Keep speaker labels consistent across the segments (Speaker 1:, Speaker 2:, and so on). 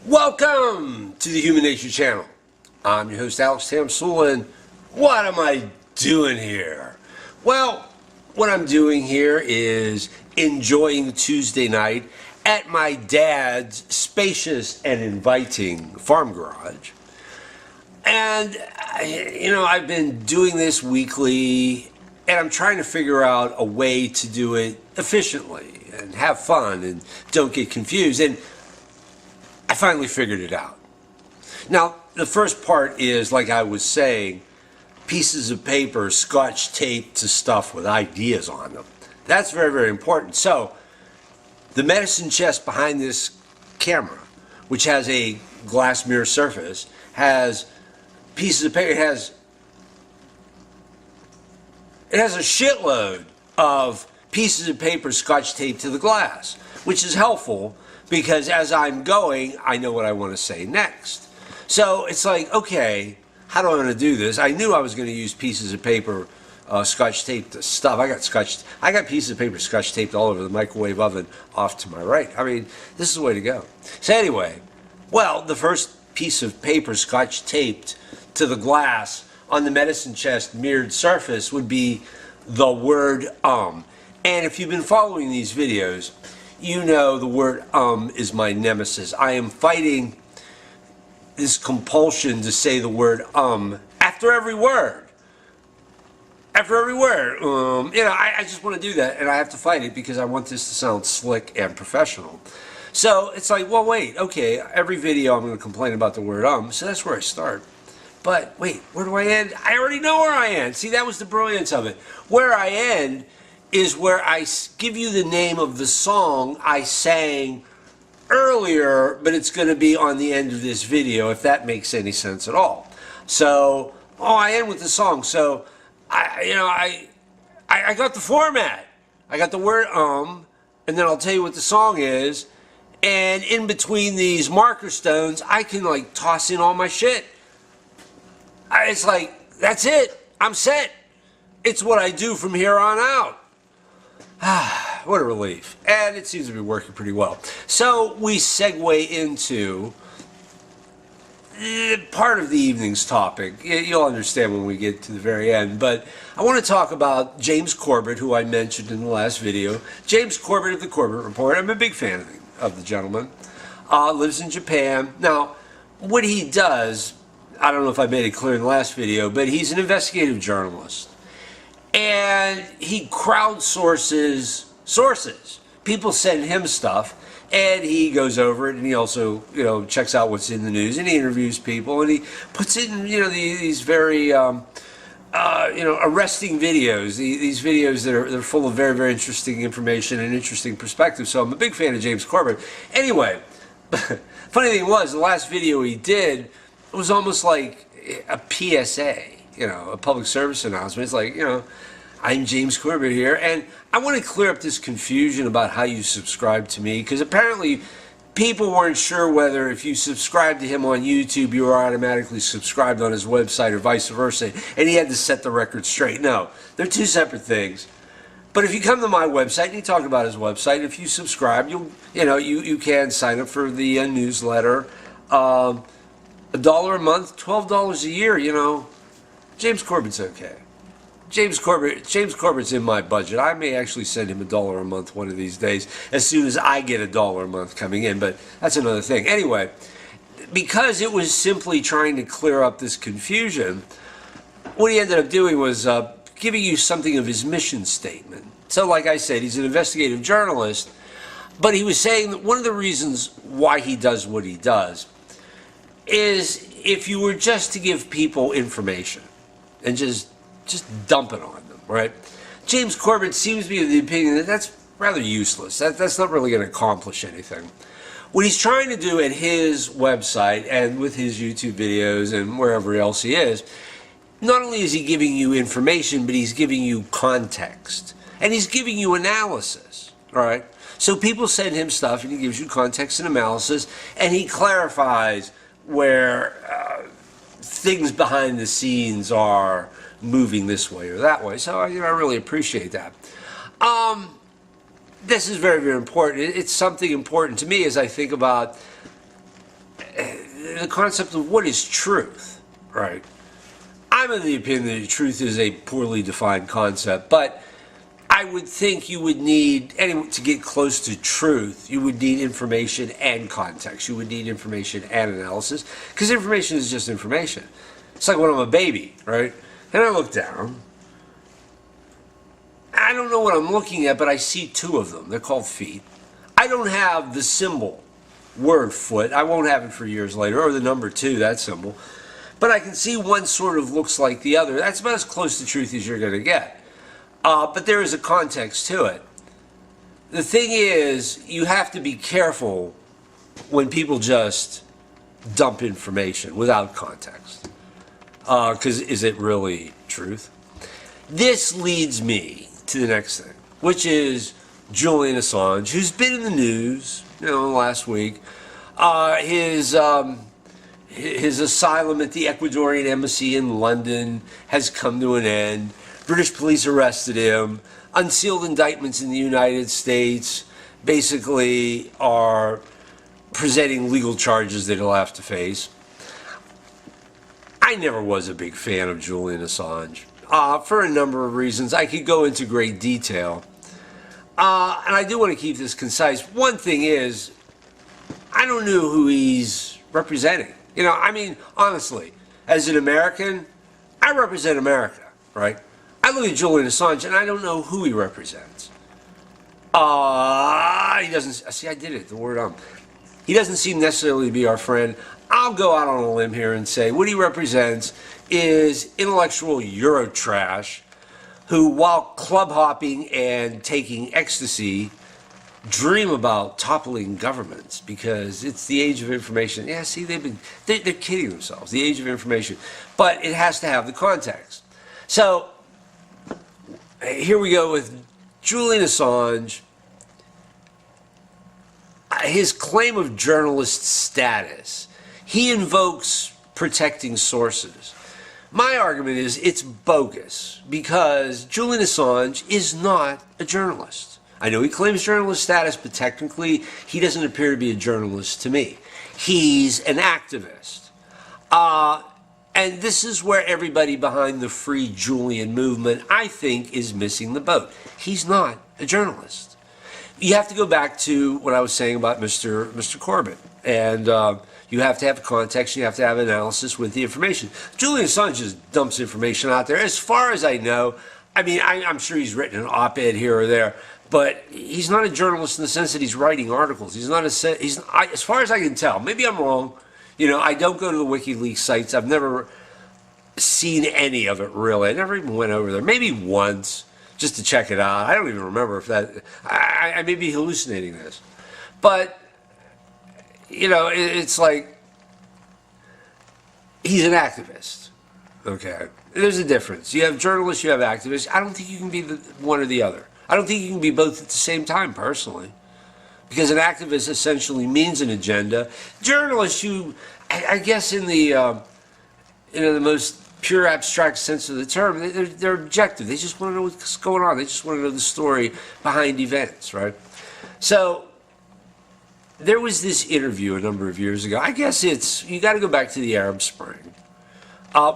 Speaker 1: Welcome to the Human Nature Channel. I'm your host, Alex Tamsul, and what am I doing here? Well, what I'm doing here is enjoying Tuesday night at my dad's spacious and inviting farm garage. And, I've been doing this weekly, and I'm trying to figure out a way to do it efficiently and have fun and don't get confused. And I finally figured it out. Now, the first part is, like I was saying, pieces of paper scotch taped to stuff with ideas on them. That's very, very important. So, the medicine chest behind this camera, which has a glass mirror surface, has pieces of paper. It has a shitload of pieces of paper scotch taped to the glass, which is helpful because as I'm going, I know what I want to say next. So it's like, okay, how do I want to do this? I knew I was going to use pieces of paper scotch taped to stuff. I got pieces of paper scotch taped all over the microwave oven off to my right. I mean, this is the way to go. So anyway, well, the first piece of paper scotch taped to the glass on the medicine chest mirrored surface would be the word And if you've been following these videos, you know the word is my nemesis. I am fighting this compulsion to say the word after every word. After every word. I just want to do that, and I have to fight it because I want this to sound slick and professional. So it's like, well, wait, okay, every video I'm going to complain about the word so that's where I start. But wait, where do I end? I already know where I end. See, that was the brilliance of it. Where I end is where I give you the name of the song I sang earlier, but it's going to be on the end of this video, if that makes any sense at all. So, I end with the song. So, I got the format. I got the word and then I'll tell you what the song is. And in between these marker stones, I can like toss in all my shit. It's like, that's it. I'm set. It's what I do from here on out. What a relief. And it seems to be working pretty well. So we segue into part of the evening's topic. You'll understand when we get to the very end. But I want to talk about James Corbett, who I mentioned in the last video. James Corbett of the Corbett Report. I'm a big fan of the gentleman. Lives in Japan. Now, what he does, I don't know if I made it clear in the last video, but he's an investigative journalist. And he crowdsources sources. People send him stuff, and he goes over it, and he also, checks out what's in the news, and he interviews people, and he puts it in, these very, arresting videos. These videos that are full of very, very interesting information and interesting perspective. So I'm a big fan of James Corbett. Anyway, funny thing was, the last video he did was almost like a PSA, a public service announcement. It's like, I'm James Corbett here, and I want to clear up this confusion about how you subscribe to me, because apparently people weren't sure whether if you subscribe to him on YouTube, you were automatically subscribed on his website or vice versa, and he had to set the record straight. No, they're two separate things. But if you come to my website and you talk about his website, if you subscribe, you can sign up for the newsletter. $1 a month, $12 a year, James Corbett's okay. James Corbett's in my budget. I may actually send him $1 a month one of these days as soon as I get $1 a month coming in, but that's another thing. Anyway, because it was simply trying to clear up this confusion, what he ended up doing was giving you something of his mission statement. So like I said, he's an investigative journalist, but he was saying that one of the reasons why he does what he does is if you were just to give people information and just dump it on them, right? James Corbett seems to be of the opinion that that's rather useless. That's not really going to accomplish anything. What he's trying to do at his website and with his YouTube videos and wherever else he is, not only is he giving you information, but he's giving you context. And he's giving you analysis, all right? So people send him stuff, and he gives you context and analysis, and he clarifies where things behind the scenes are moving this way or that way. So I really appreciate that. This is very, very important. It's something important to me as I think about the concept of what is truth, right? I'm of the opinion that truth is a poorly defined concept, but I would think you would need, to get close to truth, you would need information and context. You would need information and analysis, because information is just information. It's like when I'm a baby, right? And I look down. I don't know what I'm looking at, but I see two of them. They're called feet. I don't have the symbol, word foot. I won't have it for years later, or the number 2, that symbol. But I can see one sort of looks like the other. That's about as close to truth as you're going to get. But there is a context to it. The thing is, you have to be careful when people just dump information without context. Because is it really truth? This leads me to the next thing, which is Julian Assange, who's been in the news, last week. His asylum at the Ecuadorian embassy in London has come to an end. British police arrested him. Unsealed indictments in the United States basically are presenting legal charges that he'll have to face. I never was a big fan of Julian Assange for a number of reasons. I could go into great detail. And I do want to keep this concise. One thing is, I don't know who he's representing. Honestly, as an American, I represent America, right? I look at Julian Assange and I don't know who he represents. He doesn't, see, I did it, the word he doesn't seem necessarily to be our friend. I'll go out on a limb here and say what he represents is intellectual Eurotrash who, while club hopping and taking ecstasy, dream about toppling governments because it's the age of information. Yeah, see, they're kidding themselves, the age of information. But it has to have the context. So, here we go with Julian Assange. His claim of journalist status. He invokes protecting sources. My argument is it's bogus because Julian Assange is not a journalist. I know he claims journalist status, but technically he doesn't appear to be a journalist to me. He's an activist. And this is where everybody behind the Free Julian movement, I think, is missing the boat. He's not a journalist. You have to go back to what I was saying about Mr. Corbett. And you have to have context, you have to have analysis with the information. Julian Assange just dumps information out there. As far as I know, I'm sure he's written an op-ed here or there, but he's not a journalist in the sense that he's writing articles. He's not as far as I can tell. Maybe I'm wrong. I don't go to the WikiLeaks sites. I've never seen any of it, really. I never even went over there. Maybe once, just to check it out. I don't even remember if that... I may be hallucinating this. But, it's like... He's an activist. Okay? There's a difference. You have journalists, you have activists. I don't think you can be one or the other. I don't think you can be both at the same time, personally. Because an activist essentially means an agenda. Journalists, I guess in the most pure abstract sense of the term, they're objective. They just want to know what's going on. They just want to know the story behind events, right? So there was this interview a number of years ago. I guess you got to go back to the Arab Spring,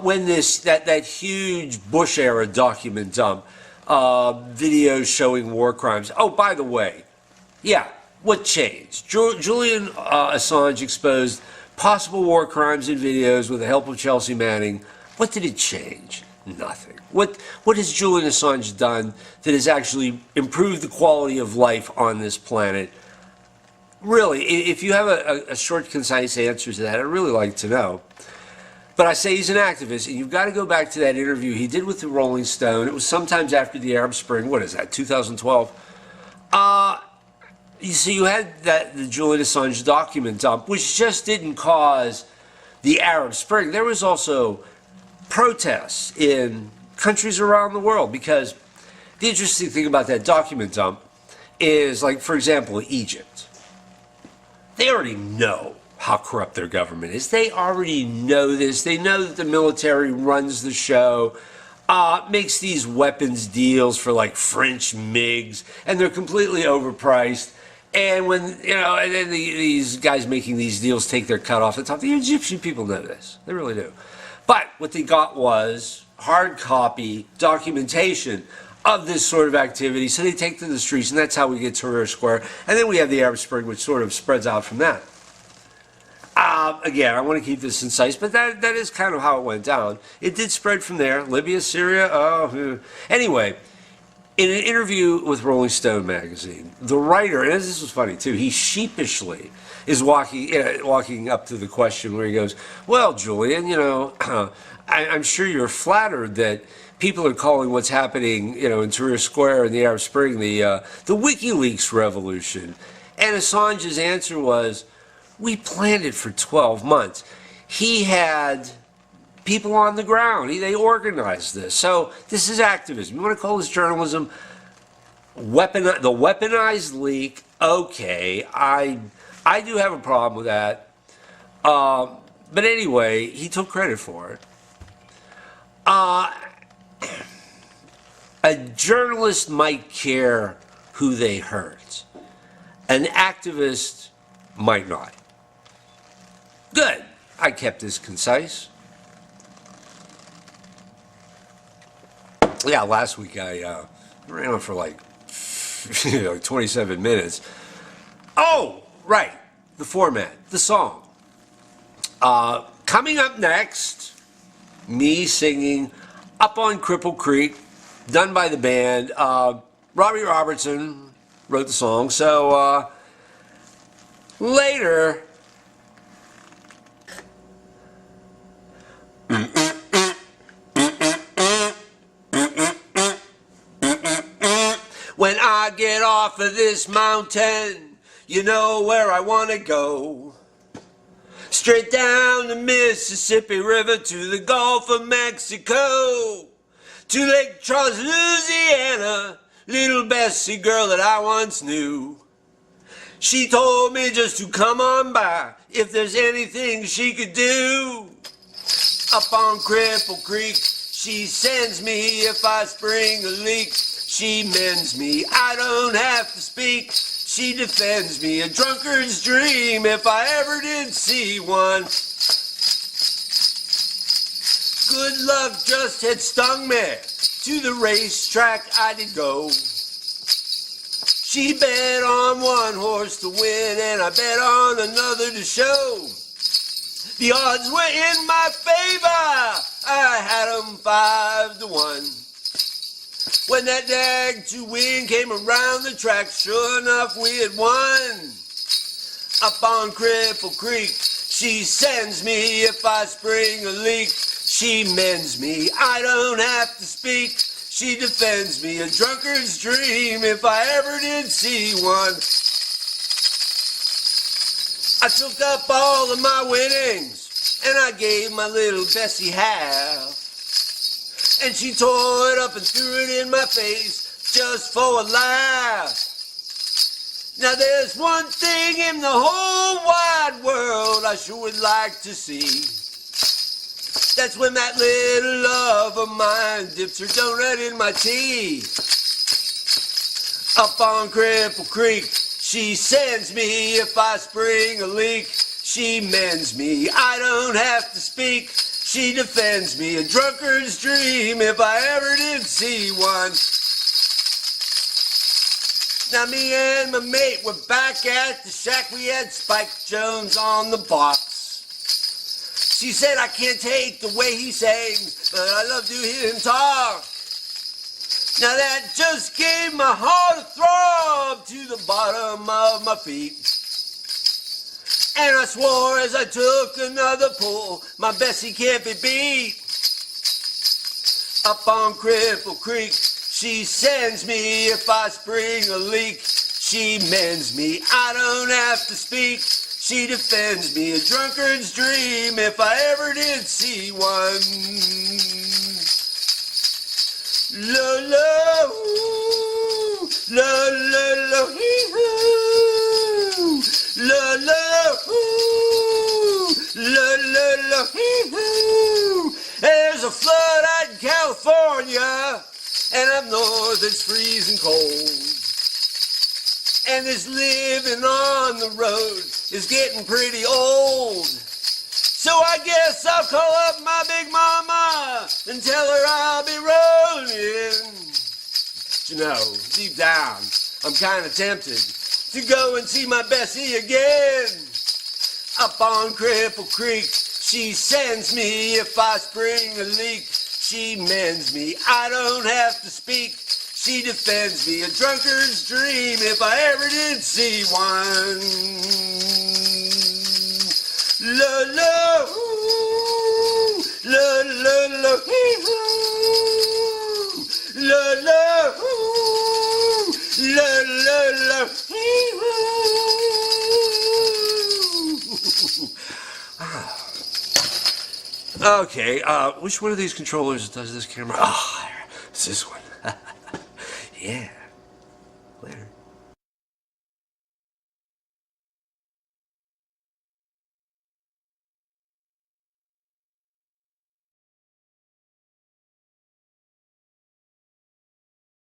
Speaker 1: when that huge Bush era document dump, videos showing war crimes. Oh, by the way, yeah. What changed? Julian Assange exposed possible war crimes in videos with the help of Chelsea Manning. What did it change? Nothing. What has Julian Assange done that has actually improved the quality of life on this planet? Really, if you have a short, concise answer to that, I'd really like to know. But I say he's an activist, and you've got to go back to that interview he did with the Rolling Stone. It was sometimes after the Arab Spring. What is that, 2012? You see, you had the Julian Assange document dump, which just didn't cause the Arab Spring. There was also protests in countries around the world, because the interesting thing about that document dump is, like, for example, Egypt. They already know how corrupt their government is. They already know this. They know that the military runs the show, makes these weapons deals for, like, French MiGs, and they're completely overpriced. And when, and then these guys making these deals take their cut off the top. The Egyptian people know this. They really do. But what they got was hard copy documentation of this sort of activity. So they take to the streets, and that's how we get Tahrir Square. And then we have the Arab Spring, which sort of spreads out from that. Again, I want to keep this concise, but that is kind of how it went down. It did spread from there. Libya, Syria, Anyway, in an interview with Rolling Stone magazine, the writer, and this was funny too, he sheepishly is walking up to the question where he goes, well, Julian, I'm sure you're flattered that people are calling what's happening, in Tahrir Square and the Arab Spring the WikiLeaks revolution. And Assange's answer was, we planned it for 12 months. He had people on the ground. They organized this. So this is activism. You want to call this journalism? The weaponized leak, okay. I do have a problem with that. But anyway, he took credit for it. A journalist might care who they hurt. An activist might not. Good. I kept this concise. Yeah, last week I ran on for like 27 minutes. Oh, right. The format, the song. Coming up next, me singing Up on Cripple Creek, done by the band. Robbie Robertson wrote the song. So later... When I get off of this mountain, you know where I want to go. Straight down the Mississippi River to the Gulf of Mexico. To Lake Charles, Louisiana, little Bessie girl that I once knew. She told me just to come on by if there's anything she could do. Up on Cripple Creek, she sends me if I spring a leak. She mends me, I don't have to speak. She defends me, a drunkard's dream if I ever did see one. Good luck just had stung me. To the racetrack I did go. She bet on one horse to win and I bet on another to show. The odds were in my favor. I had 'em 5-1. When that dag to win came around the track, sure enough we had won. Up on Cripple Creek, she sends me if I spring a leak. She mends me, I don't have to speak. She defends me, a drunkard's dream if I ever did see one. I took up all of my winnings and I gave my little Bessie half. And she tore it up and threw it in my face just for a laugh. Now there's one thing in the whole wide world I sure would like to see. That's when that little love of mine dips her donut in my tea. Up on Cripple Creek, she sends me if I spring a leak. She mends me, I don't have to speak. She defends me, a drunkard's dream if I ever did see one. Now me and my mate were back at the shack. We had Spike Jones on the box. She said, I can't take the way he sings, but I love to hear him talk. Now that just gave my heart a throb to the bottom of my feet. And I swore as I took another pull, my Bessie can't be beat. Up on Cripple Creek, she sends me if I spring a leak. She mends me, I don't have to speak. She defends me, a drunkard's dream if I ever did see one. La la ooh, la la la hee hoo, la la ooh, la la la hee hoo. There's a flood out in California, and up north it's freezing cold. And this living on the road is getting pretty old. So I guess I'll call up my big mama and tell her I'll be rolling. You know, deep down, I'm kind of tempted to go and see my Bessie again. Up on Cripple Creek, she sends me if I spring a leak. She mends me, I don't have to speak. She defends me, a drunkard's dream if I ever did see one. La la ooh, la la la hee-hoo, la la ooh, la la la hee-hoo. Okay, which one of these controllers does this camera? Oh, it's this one. Yeah.